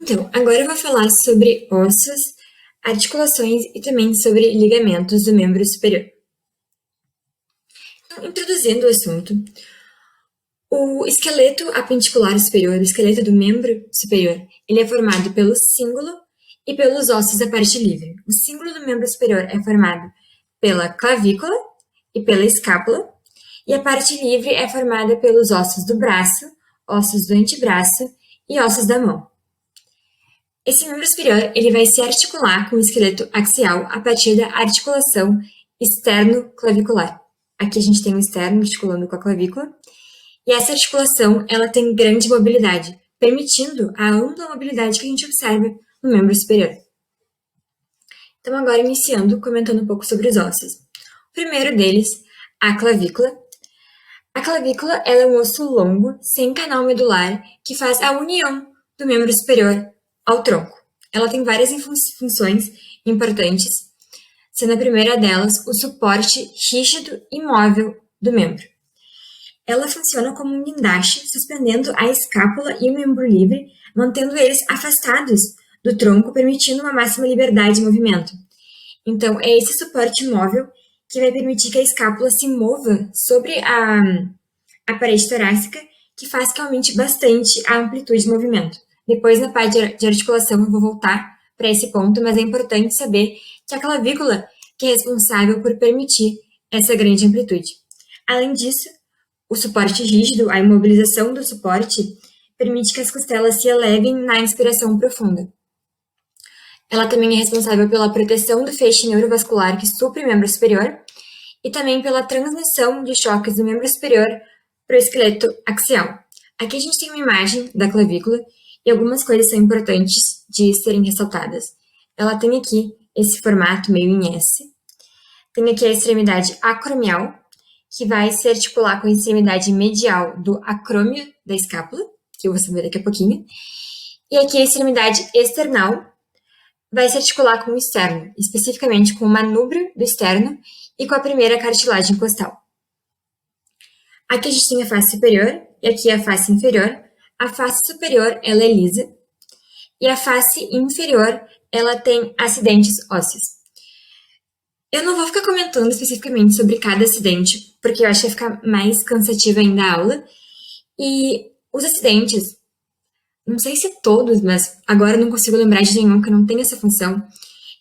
Então, agora eu vou falar sobre ossos, articulações e também sobre ligamentos do membro superior. Então, introduzindo o assunto, o esqueleto apendicular superior, o esqueleto do membro superior, ele é formado pelo cíngulo e pelos ossos da parte livre. O cíngulo do membro superior é formado pela clavícula e pela escápula, e a parte livre é formada pelos ossos do braço, ossos do antebraço e ossos da mão. Esse membro superior ele vai se articular com o esqueleto axial a partir da articulação externo-clavicular. Aqui a gente tem o externo articulando com a clavícula, e essa articulação ela tem grande mobilidade, permitindo a ampla mobilidade que a gente observa no membro superior. Então, agora iniciando, comentando um pouco sobre os ossos. O primeiro deles, a clavícula. A clavícula ela é um osso longo, sem canal medular, que faz a união do membro superior ao tronco. Ela tem várias funções importantes, sendo a primeira delas o suporte rígido e móvel do membro. Ela funciona como um guindaste, suspendendo a escápula e o membro livre, mantendo eles afastados do tronco, permitindo uma máxima liberdade de movimento. Então, é esse suporte móvel que vai permitir que a escápula se mova sobre a parede torácica, que faz que aumente bastante a amplitude de movimento. Depois, na parte de articulação, eu vou voltar para esse ponto, mas é importante saber que a clavícula que é responsável por permitir essa grande amplitude. Além disso, o suporte rígido, a imobilização do suporte, permite que as costelas se elevem na inspiração profunda. Ela também é responsável pela proteção do feixe neurovascular que supre o membro superior e também pela transmissão de choques do membro superior para o esqueleto axial. Aqui a gente tem uma imagem da clavícula e algumas coisas são importantes de serem ressaltadas. Ela tem aqui esse formato meio em S, tem aqui a extremidade acromial, que vai se articular com a extremidade medial do acrômio da escápula, que eu vou saber daqui a pouquinho, e aqui a extremidade external vai se articular com o externo, especificamente com o manúbrio do externo e com a primeira cartilagem costal. Aqui a gente tem a face superior e aqui a face inferior. A face superior ela é lisa e a face inferior ela tem acidentes ósseos. Eu não vou ficar comentando especificamente sobre cada acidente, porque eu acho que vai ficar mais cansativa ainda a aula. E os acidentes, não sei se todos, mas agora eu não consigo lembrar de nenhum que não tenha essa função.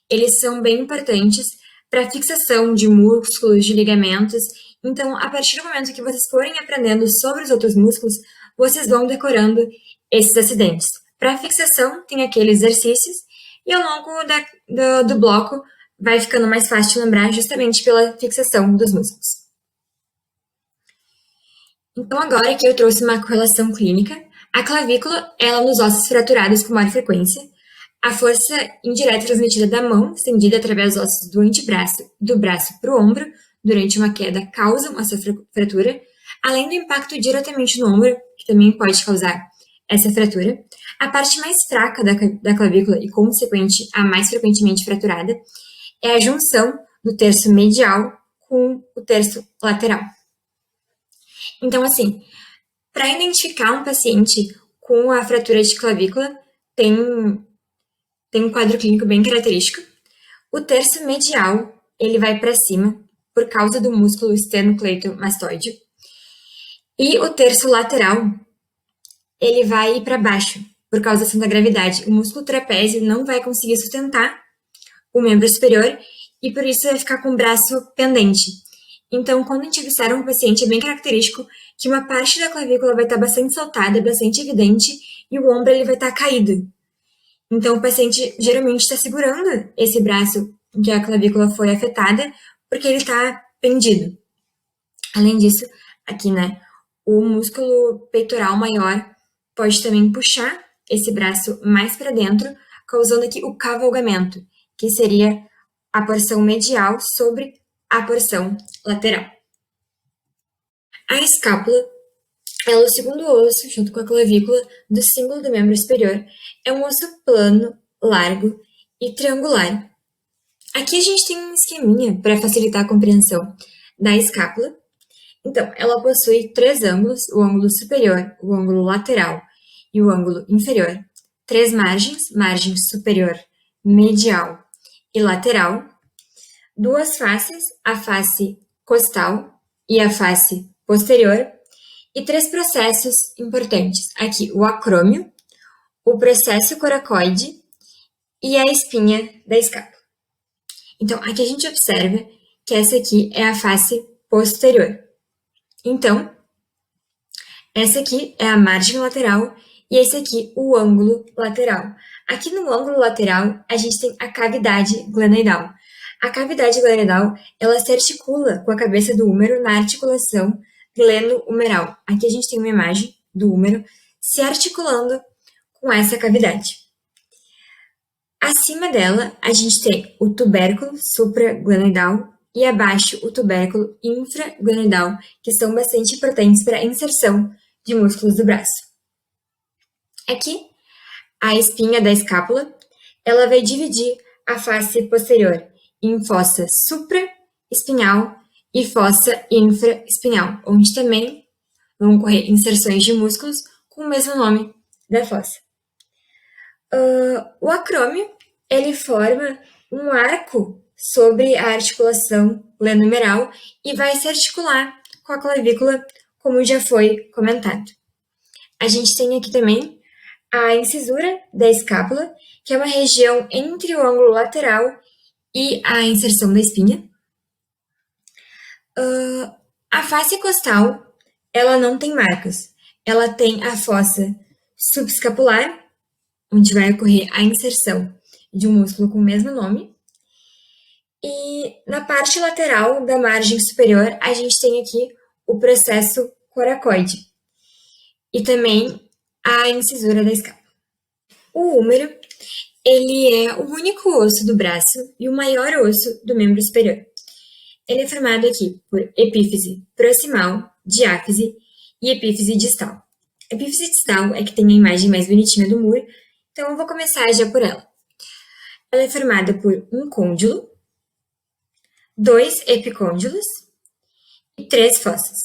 Eles são bem importantes para a fixação de músculos, de ligamentos. Então, a partir do momento que vocês forem aprendendo sobre os outros músculos, vocês vão decorando esses acidentes. Para a fixação, tem aqueles exercícios, e ao longo do bloco, vai ficando mais fácil de lembrar justamente pela fixação dos músculos. Então, agora que eu trouxe uma correlação clínica, a clavícula, ela nos ossos fraturados com maior frequência, a força indireta transmitida da mão, estendida através dos ossos do antebraço e do braço para o ombro, durante uma queda, causam essa fratura, além do impacto diretamente no ombro, que também pode causar essa fratura. A parte mais fraca da clavícula e, consequente, a mais frequentemente fraturada, é a junção do terço medial com o terço lateral. Então, assim, para identificar um paciente com a fratura de clavícula, tem um quadro clínico bem característico. O terço medial, ele vai para cima, por causa do músculo esternocleidomastoide. E o terço lateral, ele vai para baixo, por causa da ação da gravidade. O músculo trapézio não vai conseguir sustentar o membro superior e por isso vai ficar com o braço pendente. Então, quando a gente observa um paciente, é bem característico que uma parte da clavícula vai estar bastante saltada, bastante evidente, e o ombro ele vai estar caído. Então, o paciente geralmente está segurando esse braço em que a clavícula foi afetada, porque ele está pendido. Além disso, aqui, né, o músculo peitoral maior pode também puxar esse braço mais para dentro, causando aqui o cavalgamento, que seria a porção medial sobre a porção lateral. A escápula, ela é o segundo osso, junto com a clavícula, do cíngulo do membro superior. É um osso plano, largo e triangular. Aqui a gente tem um esqueminha para facilitar a compreensão da escápula. Então, ela possui três ângulos, o ângulo superior, o ângulo lateral e o ângulo inferior. três margens, margem superior, medial e lateral, duas faces, a face costal e a face posterior, e três processos importantes. Aqui, o acrômio, o processo coracoide e a espinha da escápula. Então, aqui a gente observa que essa aqui é a face posterior. Então, essa aqui é a margem lateral e esse aqui o ângulo lateral. Aqui no ângulo lateral, a gente tem a cavidade glenoidal. A cavidade glenoidal, ela se articula com a cabeça do úmero na articulação gleno-humeral. Aqui a gente tem uma imagem do úmero se articulando com essa cavidade. Acima dela, a gente tem o tubérculo supraglenoidal e abaixo o tubérculo infraglenoidal, que são bastante importantes para a inserção de músculos do braço. Aqui, a espinha da escápula, ela vai dividir a face posterior em fossa supraespinhal e fossa infraespinhal, onde também vão ocorrer inserções de músculos com o mesmo nome da fossa. O acrômio, ele forma um arco sobre a articulação glenohumeral e vai se articular com a clavícula, como já foi comentado. A gente tem aqui também a incisura da escápula, que é uma região entre o ângulo lateral e a inserção da espinha. A face costal, ela não tem marcas. Ela tem a fossa subescapular, onde vai ocorrer a inserção de um músculo com o mesmo nome. E na parte lateral da margem superior, a gente tem aqui o processo coracoide e também a incisura da escápula. O húmero, ele é o único osso do braço e o maior osso do membro superior. Ele é formado aqui por epífise proximal, diáfise e epífise distal. A epífise distal é que tem a imagem mais bonitinha do muro, então eu vou começar já por ela. Ela é formada por um côndilo, 2 epicôndilos e 3 fossas.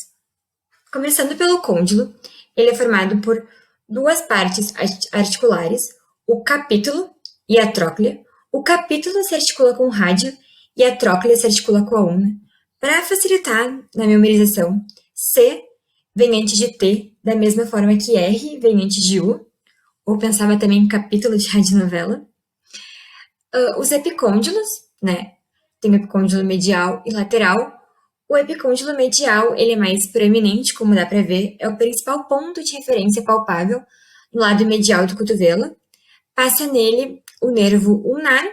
Começando pelo côndilo, ele é formado por duas partes articulares, o capítulo e a tróclea. O capítulo se articula com o rádio e a tróclea se articula com a ulna. Para facilitar na memorização, C vem antes de T, da mesma forma que R vem antes de U, ou pensava também em capítulo de radionovela. Os epicôndilos, né? Tem o epicôndilo medial e lateral. O epicôndilo medial, ele é mais proeminente, como dá para ver, é o principal ponto de referência palpável no lado medial do cotovelo. Passa nele o nervo ulnar,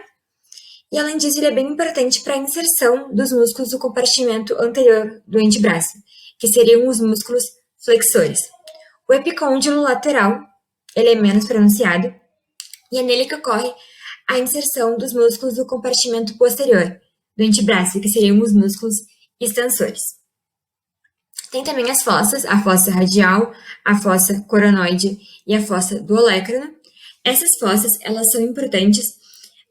e além disso, ele é bem importante para a inserção dos músculos do compartimento anterior do antebraço, que seriam os músculos flexores. O epicôndilo lateral, ele é menos pronunciado, e é nele que ocorre a inserção dos músculos do compartimento posterior do antebraço, que seriam os músculos extensores. Tem também as fossas, a fossa radial, a fossa coronoide e a fossa do olecrano. Essas fossas, elas são importantes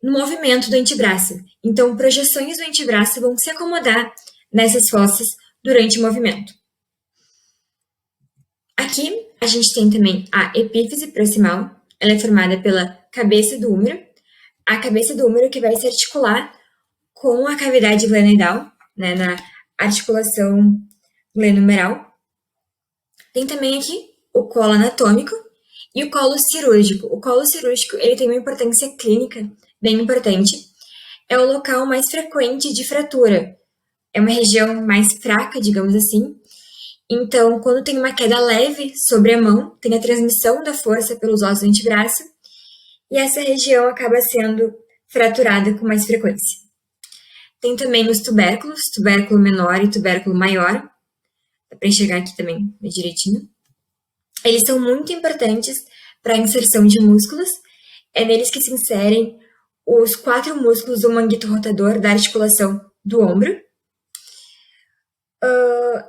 no movimento do antebraço. Então, projeções do antebraço vão se acomodar nessas fossas durante o movimento. Aqui, a gente tem também a epífise proximal. Ela é formada pela cabeça do úmero. A cabeça do úmero que vai se articular com a cavidade glenoidal, né, na articulação glenohumeral. Tem também aqui o colo anatômico e o colo cirúrgico. O colo cirúrgico, ele tem uma importância clínica bem importante. É o local mais frequente de fratura. É uma região mais fraca, digamos assim. Então, quando tem uma queda leve sobre a mão, tem a transmissão da força pelos ossos do antebraço, e essa região acaba sendo fraturada com mais frequência. Tem também os tubérculos, tubérculo menor e tubérculo maior. Dá para enxergar aqui também direitinho. Eles são muito importantes para a inserção de músculos. É neles que se inserem os 4 músculos do manguito rotador da articulação do ombro.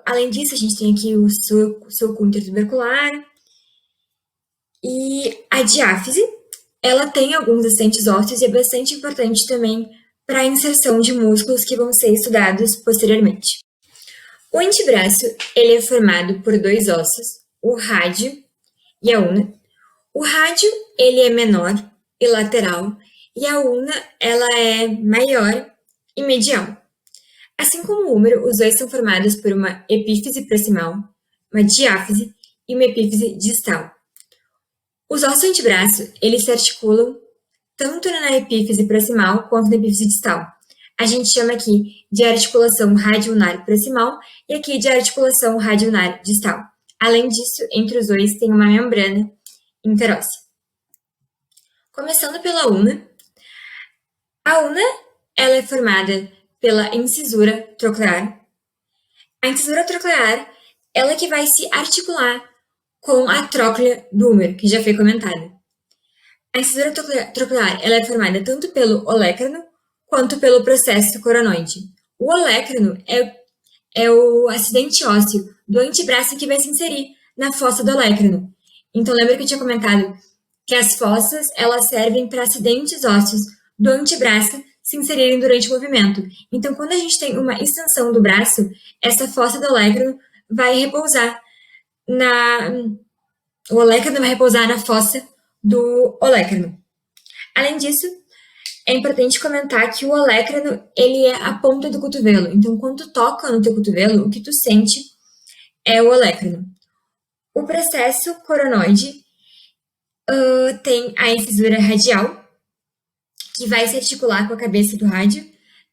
Além disso, a gente tem aqui o sulco intertubercular. E a diáfise, ela tem alguns assentes ósseos e é bastante importante também para a inserção de músculos que vão ser estudados posteriormente. O antebraço, ele é formado por 2 ossos, o rádio e a ulna. O rádio, ele é menor e lateral, e a ulna, ela é maior e medial. Assim como o húmero, os dois são formados por uma epífise proximal, uma diáfise e uma epífise distal. Os ossos do antebraço, eles se articulam tanto na epífise proximal quanto na epífise distal. A gente chama aqui de articulação radioulnar proximal e aqui de articulação radioulnar distal. Além disso, entre os dois tem uma membrana interóssea. Começando pela ulna. A ulna, ela é formada pela incisura troclear. A incisura troclear, ela que vai se articular com a tróclea do húmero, que já foi comentada. A incisura troclear, ela é formada tanto pelo olécrano quanto pelo processo coronoide. O olécrano é o acidente ósseo do antebraço que vai se inserir na fossa do olécrano. Então, lembra que eu tinha comentado que as fossas, elas servem para acidentes ósseos do antebraço se inserirem durante o movimento. Então, quando a gente tem uma extensão do braço, essa fossa do olécrano vai repousar o olécrano vai repousar na fossa do olécrano. Além disso, é importante comentar que o olécrano, ele é a ponta do cotovelo. Então, quando tu toca no teu cotovelo, o que tu sente é o olécrano. O processo coronoide tem a incisura radial, que vai se articular com a cabeça do rádio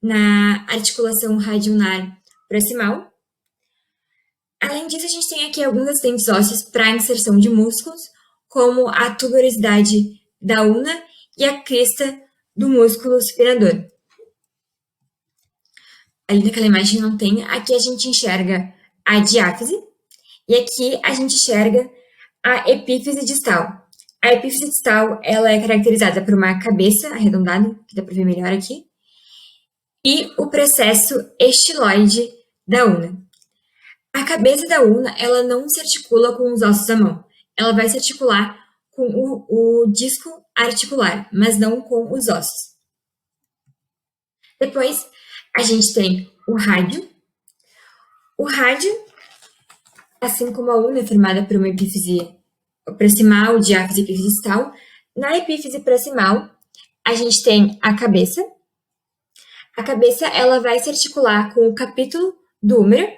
na articulação radioulnar proximal. Além disso, a gente tem aqui alguns acidentes ósseos para inserção de músculos, como a tuberosidade da ulna e a crista do músculo supinador. Ali naquela imagem não tem, aqui a gente enxerga a diáfise e aqui a gente enxerga a epífise distal. A epífise distal, ela é caracterizada por uma cabeça arredondada, que dá para ver melhor aqui, e o processo estiloide da ulna. A cabeça da ulna, ela não se articula com os ossos da mão. Ela vai se articular com o disco articular, mas não com os ossos. Depois, a gente tem o rádio. O rádio, assim como a ulna é formada por uma epífise proximal, diáfise e epífise distal, na epífise proximal, a gente tem a cabeça. A cabeça, ela vai se articular com o capítulo do húmero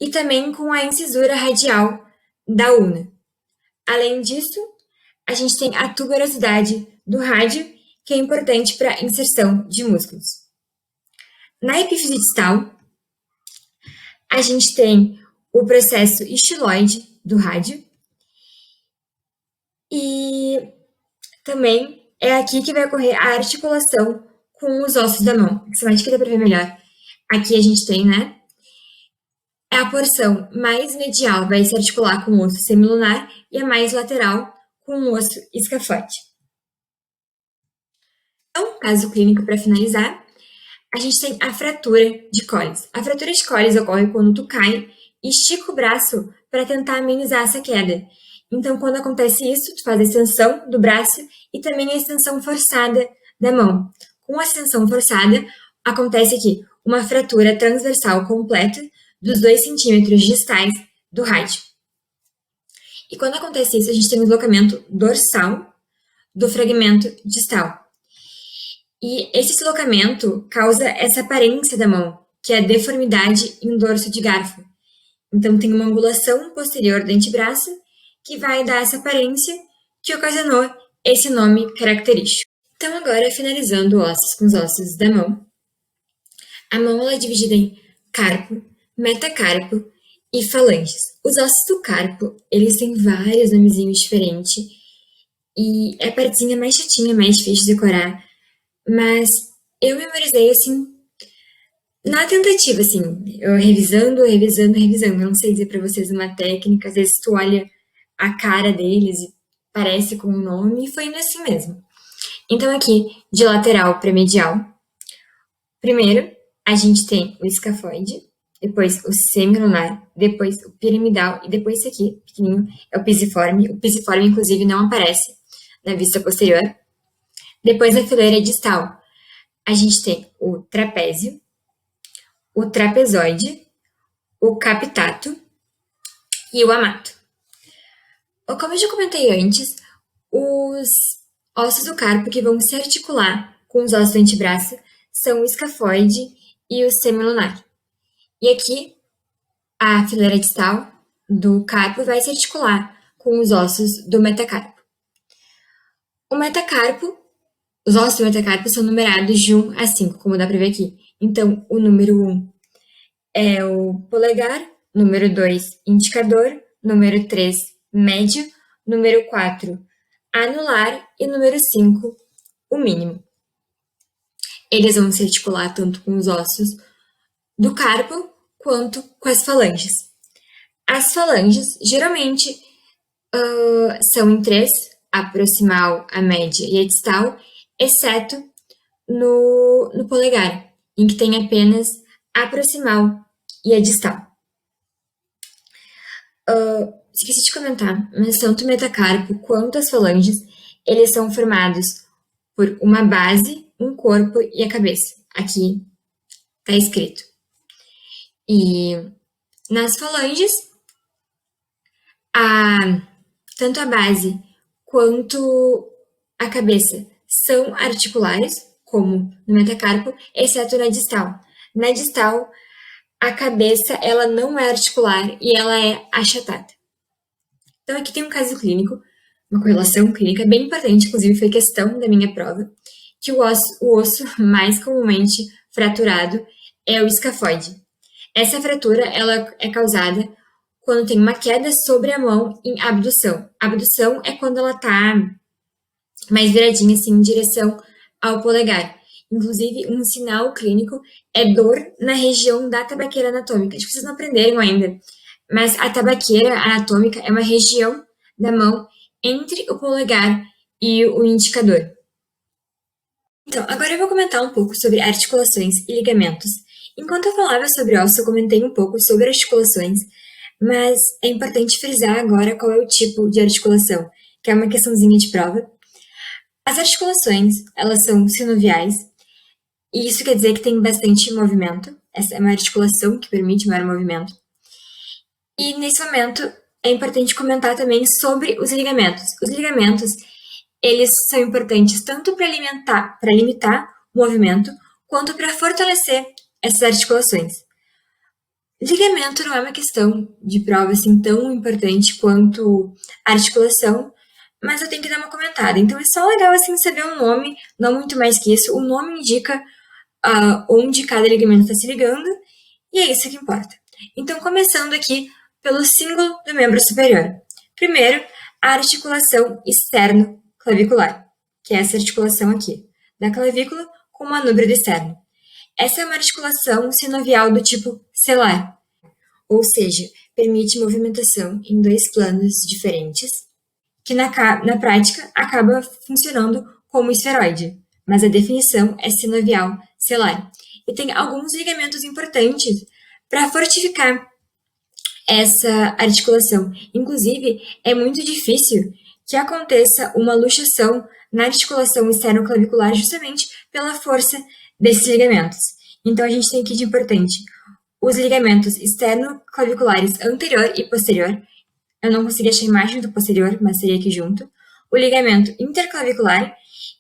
e também com a incisura radial da ulna. Além disso, a gente tem a tuberosidade do rádio, que é importante para a inserção de músculos. Na epífise distal, a gente tem o processo estiloide do rádio e também é aqui que vai ocorrer a articulação com os ossos da mão. Essa imagem aqui dá para ver melhor. Aqui a gente tem, né? A porção mais medial vai se articular com o osso semilunar e a mais lateral com o osso escafoide. Então, caso clínico para finalizar, a gente tem a fratura de Colles. A fratura de Colles ocorre quando tu cai e estica o braço para tentar amenizar essa queda. Então, quando acontece isso, tu faz a extensão do braço e também a extensão forçada da mão. Com a extensão forçada, acontece aqui uma fratura transversal completa dos 2 centímetros distais do rádio. E quando acontece isso, a gente tem um deslocamento dorsal do fragmento distal. E esse deslocamento causa essa aparência da mão, que é a deformidade em dorso de garfo. Então, tem uma angulação posterior do antebraço que vai dar essa aparência que ocasionou esse nome característico. Então, agora, finalizando ossos com os ossos da mão. A mão ela é dividida em carpo, metacarpo e falanges. Os ossos do carpo, eles têm vários nomezinhos diferentes e é a partezinha mais chatinha, mais difícil de decorar, mas eu memorizei, assim, na tentativa, assim, eu revisando. Eu não sei dizer pra vocês uma técnica, às vezes tu olha a cara deles e parece com um nome, e foi indo assim mesmo. Então, aqui, de lateral para medial, primeiro, a gente tem o escafoide, depois o semilunar, depois o piramidal, e depois esse aqui, pequenininho, é o pisiforme. O pisiforme, inclusive, não aparece na vista posterior. Depois, a fileira distal, a gente tem o trapézio, o trapezoide, o capitato e o amato. Como eu já comentei antes, Os ossos do carpo que vão se articular com os ossos do antebraço são o escafoide e o semilunar. E aqui, a fileira distal do carpo vai se articular com os ossos do metacarpo. O metacarpo, os ossos do metacarpo são numerados de 1 a 5, como dá para ver aqui. Então, o número 1 é o polegar, número 2, indicador, número 3, médio, número 4, anular e número 5, o mínimo. Eles vão se articular tanto com os ossos do carpo quanto com as falanges. As falanges, geralmente, são em 3, a proximal, a média e a distal, exceto no polegar, em que tem apenas a proximal e a distal. Esqueci de comentar, mas tanto o metacarpo quanto as falanges, eles são formados por uma base, um corpo e a cabeça. Aqui está escrito. E nas falanges, tanto a base quanto a cabeça são articulares, como no metacarpo, exceto na distal. Na distal, a cabeça ela não é articular e ela é achatada. Então, aqui tem um caso clínico, uma correlação clínica bem importante, inclusive foi questão da minha prova, que o osso mais comumente fraturado é o escafoide. Essa fratura ela é causada quando tem uma queda sobre a mão em abdução. Abdução é quando ela está mais viradinha assim em direção ao polegar. Inclusive, um sinal clínico é dor na região da tabaqueira anatômica. Acho que vocês não aprenderam ainda, mas a tabaqueira anatômica é uma região da mão entre o polegar e o indicador. Então, agora eu vou comentar um pouco sobre articulações e ligamentos. Enquanto eu falava sobre osso, eu comentei um pouco sobre articulações, mas é importante frisar agora qual é o tipo de articulação, que é uma questãozinha de prova. As articulações, elas são sinoviais, e isso quer dizer que tem bastante movimento. Essa é uma articulação que permite maior movimento. E nesse momento é importante comentar também sobre os ligamentos. Os ligamentos, eles são importantes tanto para limitar o movimento, quanto para fortalecer essas articulações. Ligamento não é uma questão de prova assim tão importante quanto a articulação, mas eu tenho que dar uma comentada. Então é só legal assim saber um nome, não muito mais que isso. O nome indica onde cada ligamento está se ligando, e é isso que importa. Então, começando aqui pelo símbolo do membro superior. Primeiro, a articulação externo-clavicular, que é essa articulação aqui, da clavícula com o manúbrio do externo. Essa é uma articulação sinovial do tipo celular, ou seja, permite movimentação em 2 planos diferentes, que na prática acaba funcionando como esferoide, mas a definição é sinovial celular. E tem alguns ligamentos importantes para fortificar essa articulação. Inclusive, é muito difícil que aconteça uma luxação na articulação externo-clavicular justamente pela força desses ligamentos. Então, a gente tem aqui de importante os ligamentos externo-claviculares anterior e posterior. Eu não consegui achar a imagem do posterior, mas seria aqui junto. O ligamento interclavicular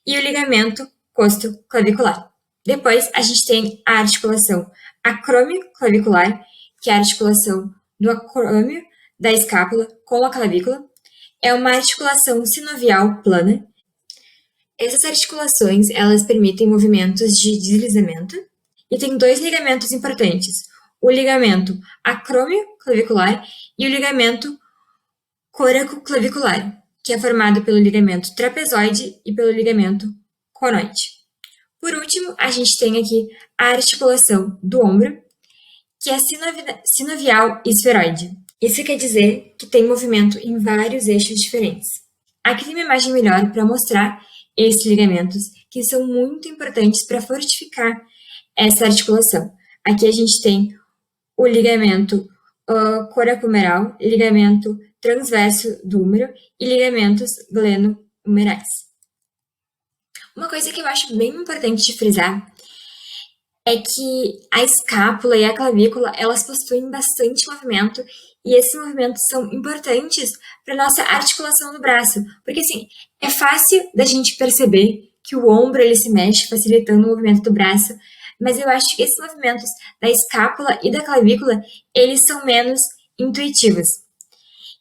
e o ligamento costo-clavicular. Depois, a gente tem a articulação acrômio-clavicular, que é a articulação do acrômio da escápula com a clavícula. É uma articulação sinovial plana. Essas articulações, elas permitem movimentos de deslizamento. E tem 2 ligamentos importantes. O ligamento acrômio-clavicular e o ligamento coraco-clavicular, que é formado pelo ligamento trapezoide e pelo ligamento conoide. Por último, a gente tem aqui a articulação do ombro, que é sinovial esferoide. Isso quer dizer que tem movimento em vários eixos diferentes. Aqui tem uma imagem melhor para mostrar esses ligamentos, que são muito importantes para fortificar essa articulação. Aqui a gente tem o ligamento coracohumeral, ligamento transverso do húmero e ligamentos glenohumerais. Uma coisa que eu acho bem importante de frisar é que a escápula e a clavícula, elas possuem bastante movimento e esses movimentos são importantes para nossa articulação no braço, porque assim, é fácil da gente perceber que o ombro ele se mexe, facilitando o movimento do braço, mas eu acho que esses movimentos da escápula e da clavícula, eles são menos intuitivos.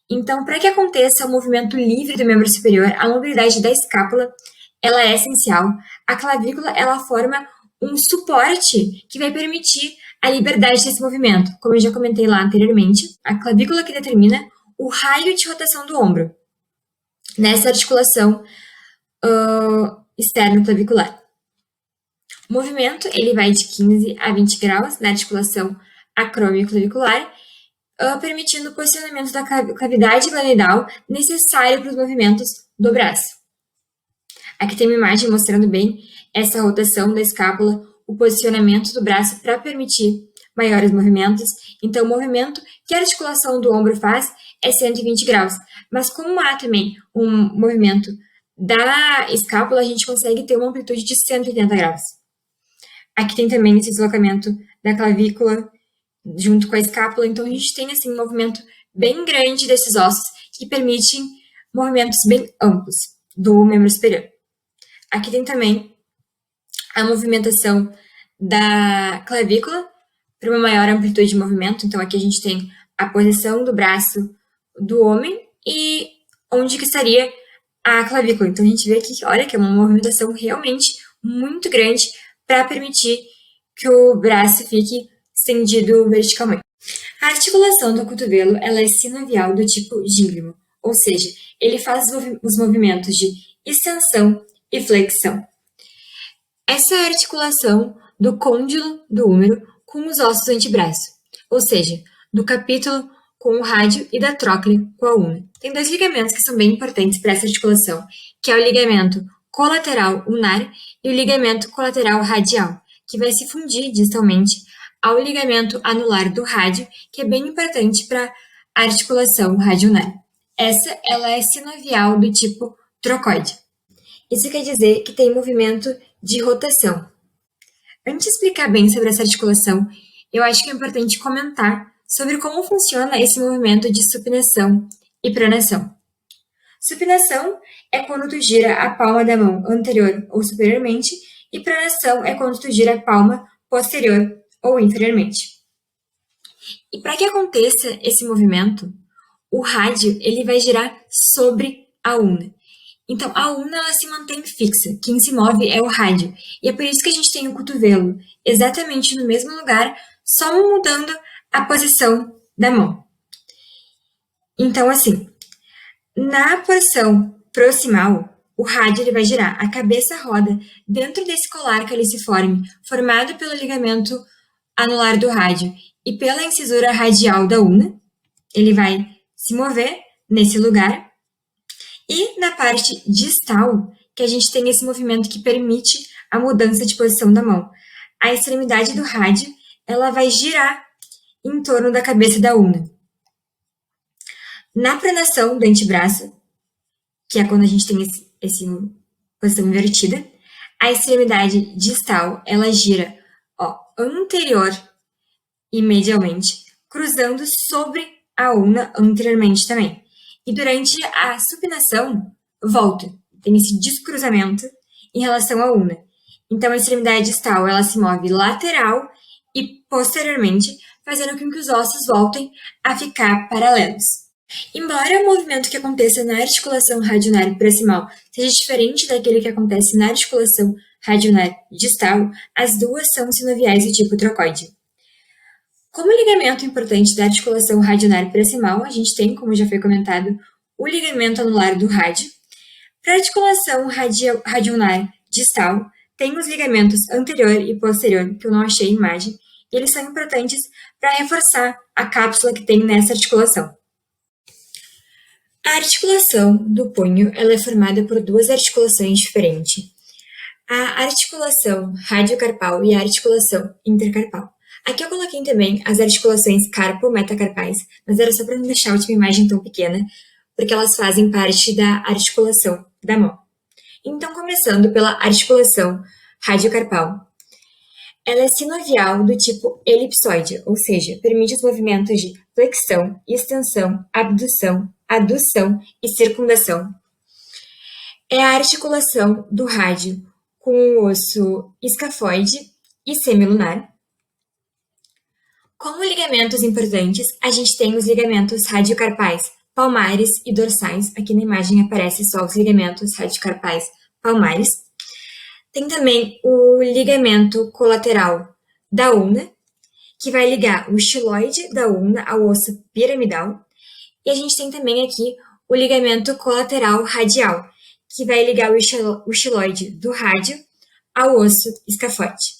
Então, para que aconteça o movimento livre do membro superior, a mobilidade da escápula, ela é essencial. A clavícula, ela forma um suporte que vai permitir a liberdade desse movimento. Como eu já comentei lá anteriormente, a clavícula que determina o raio de rotação do ombro nessa articulação externo-clavicular. O movimento ele vai de 15 a 20 graus na articulação acromioclavicular, permitindo o posicionamento da cavidade glenoidal necessário para os movimentos do braço. Aqui tem uma imagem mostrando bem essa rotação da escápula, o posicionamento do braço para permitir maiores movimentos. Então, o movimento que a articulação do ombro faz é 120 graus. Mas como há também um movimento da escápula, a gente consegue ter uma amplitude de 180 graus. Aqui tem também esse deslocamento da clavícula junto com a escápula, então a gente tem assim um movimento bem grande desses ossos que permitem movimentos bem amplos do membro superior. Aqui tem também a movimentação da clavícula para uma maior amplitude de movimento, então aqui a gente tem a posição do braço do homem e onde que estaria a clavícula. Então a gente vê aqui, olha, que é uma movimentação realmente muito grande para permitir que o braço fique estendido verticalmente. A articulação do cotovelo ela é sinovial do tipo gínglimo, ou seja, ele faz os movimentos de extensão e flexão. Essa é a articulação do côndilo do húmero com os ossos do antebraço, ou seja, do capítulo com o rádio e da tróclea com a ulna. Tem dois ligamentos que são bem importantes para essa articulação, que é o ligamento colateral ulnar e o ligamento colateral radial, que vai se fundir distalmente ao ligamento anular do rádio, que é bem importante para a articulação radioulnar. Essa ela é sinovial do tipo trocoide. Isso quer dizer que tem movimento de rotação. Antes de explicar bem sobre essa articulação, eu acho que é importante comentar sobre como funciona esse movimento de supinação e pronação. Supinação é quando tu gira a palma da mão anterior ou superiormente, e pronação é quando tu gira a palma posterior ou inferiormente. E para que aconteça esse movimento, o rádio ele vai girar sobre a ulna. Então, a ulna ela se mantém fixa, quem se move é o rádio. E é por isso que a gente tem o cotovelo exatamente no mesmo lugar, só mudando a posição da mão. Então, assim, na posição proximal, o rádio ele vai girar, a cabeça roda dentro desse colar caliciforme, formado pelo ligamento anular do rádio e pela incisura radial da ulna. Ele vai se mover nesse lugar. E na parte distal, que a gente tem esse movimento que permite a mudança de posição da mão. A extremidade do rádio, ela vai girar em torno da cabeça da ulna. Na pronação do antebraço, que é quando a gente tem essa posição invertida, a extremidade distal, ela gira anterior e medialmente, cruzando sobre a ulna anteriormente também. E durante a supinação, volta. Tem esse descruzamento em relação à ulna. Então, a extremidade distal, ela se move lateral e posteriormente, fazendo com que os ossos voltem a ficar paralelos. Embora o movimento que aconteça na articulação radioulnar proximal seja diferente daquele que acontece na articulação radioulnar distal, as duas são sinoviais do tipo trocoide. Como ligamento importante da articulação radioulnar proximal, a gente tem, como já foi comentado, o ligamento anular do rádio. Para a articulação radioulnar distal, tem os ligamentos anterior e posterior, que eu não achei imagem, e eles são importantes para reforçar a cápsula que tem nessa articulação. A articulação do punho ela é formada por duas articulações diferentes. A articulação radiocarpal e a articulação intercarpal. Aqui eu coloquei também as articulações carpo-metacarpais, mas era só para não deixar a última imagem tão pequena, porque elas fazem parte da articulação da mão. Então, começando pela articulação radiocarpal. Ela é sinovial do tipo elipsoide, ou seja, permite os movimentos de flexão, extensão, abdução, adução e circundação. É a articulação do rádio com o osso escafoide e semilunar. Como ligamentos importantes, a gente tem os ligamentos radiocarpais palmares e dorsais. Aqui na imagem aparece só os ligamentos radiocarpais palmares. Tem também o ligamento colateral da ulna, que vai ligar o xiloide da ulna ao osso piramidal. E a gente tem também aqui o ligamento colateral radial, que vai ligar o xiloide do rádio ao osso escafoide.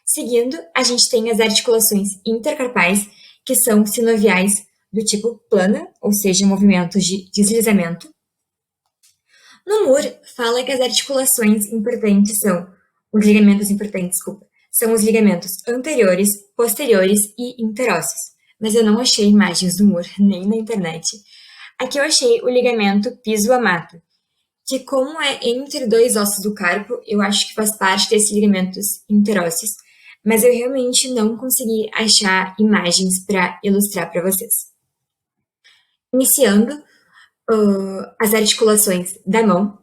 Seguindo, a gente tem as articulações intercarpais, que são sinoviais do tipo plana, ou seja, movimentos de deslizamento. No Moore, fala que as articulações importantes são, os ligamentos importantes, são os ligamentos anteriores, posteriores e interósseos. Mas eu não achei imagens do Moore, nem na internet. Aqui eu achei o ligamento piso-amato, que como é entre dois ossos do carpo, eu acho que faz parte desses ligamentos interósseos, mas eu realmente não consegui achar imagens para ilustrar para vocês. Iniciando as articulações da mão,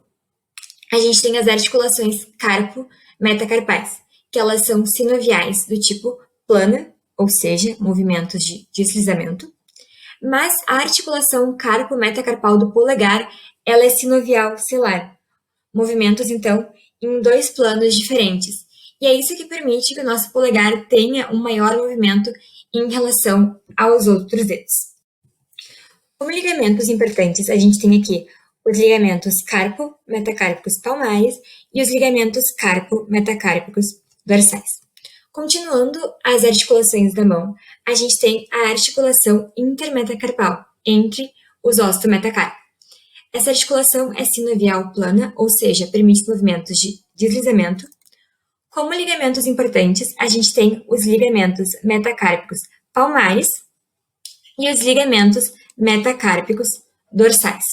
a gente tem as articulações carpo-metacarpais, que elas são sinoviais do tipo plana, ou seja, movimentos de deslizamento, mas a articulação carpo-metacarpal do polegar, ela é sinovial celular, movimentos, então, em dois planos diferentes. E é isso que permite que o nosso polegar tenha um maior movimento em relação aos outros dedos. Como ligamentos importantes, a gente tem aqui os ligamentos carpo-metacárpicos palmares e os ligamentos carpo-metacárpicos dorsais. Continuando as articulações da mão, a gente tem a articulação intermetacarpal, entre os ossos do metacarpo. Essa articulação é sinovial plana, ou seja, permite movimentos de deslizamento. Como ligamentos importantes, a gente tem os ligamentos metacárpicos palmares e os ligamentos metacárpicos dorsais.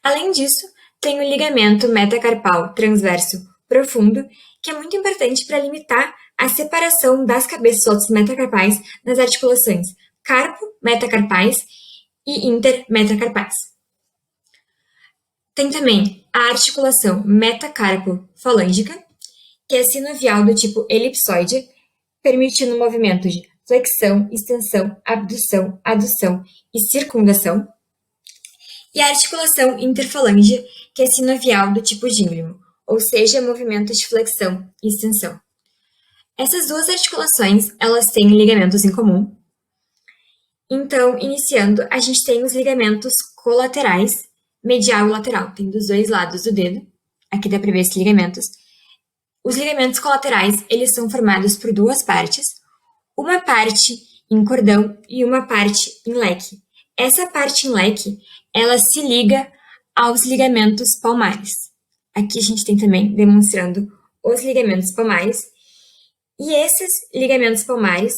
Além disso, tem o ligamento metacarpal transverso profundo, que é muito importante para limitar a separação das cabeças ossos metacarpais nas articulações carpo-metacarpais e intermetacarpais. Tem também a articulação metacarpo-falângica, que é sinovial do tipo elipsoide, permitindo o movimento de flexão, extensão, abdução, adução e circundação. E a articulação interfalange, que é sinovial do tipo gínglimo, ou seja, movimento de flexão e extensão. Essas duas articulações, elas têm ligamentos em comum. Então, iniciando, a gente tem os ligamentos colaterais, medial e lateral, tem dos dois lados do dedo. Aqui dá para ver esses ligamentos. Os ligamentos colaterais, eles são formados por duas partes, uma parte em cordão e uma parte em leque. Essa parte em leque, ela se liga aos ligamentos palmares. Aqui a gente tem também demonstrando os ligamentos palmares. E esses ligamentos palmares,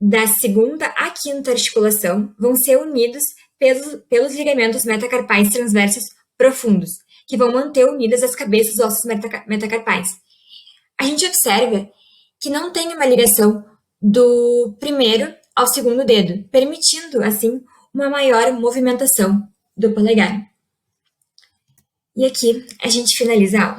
da segunda à quinta articulação, vão ser unidos pelos ligamentos metacarpais transversos profundos, que vão manter unidas as cabeças dos ossos metacarpais. A gente observa que não tem uma ligação do primeiro ao segundo dedo, permitindo, assim, uma maior movimentação do polegar. E aqui a gente finaliza a aula.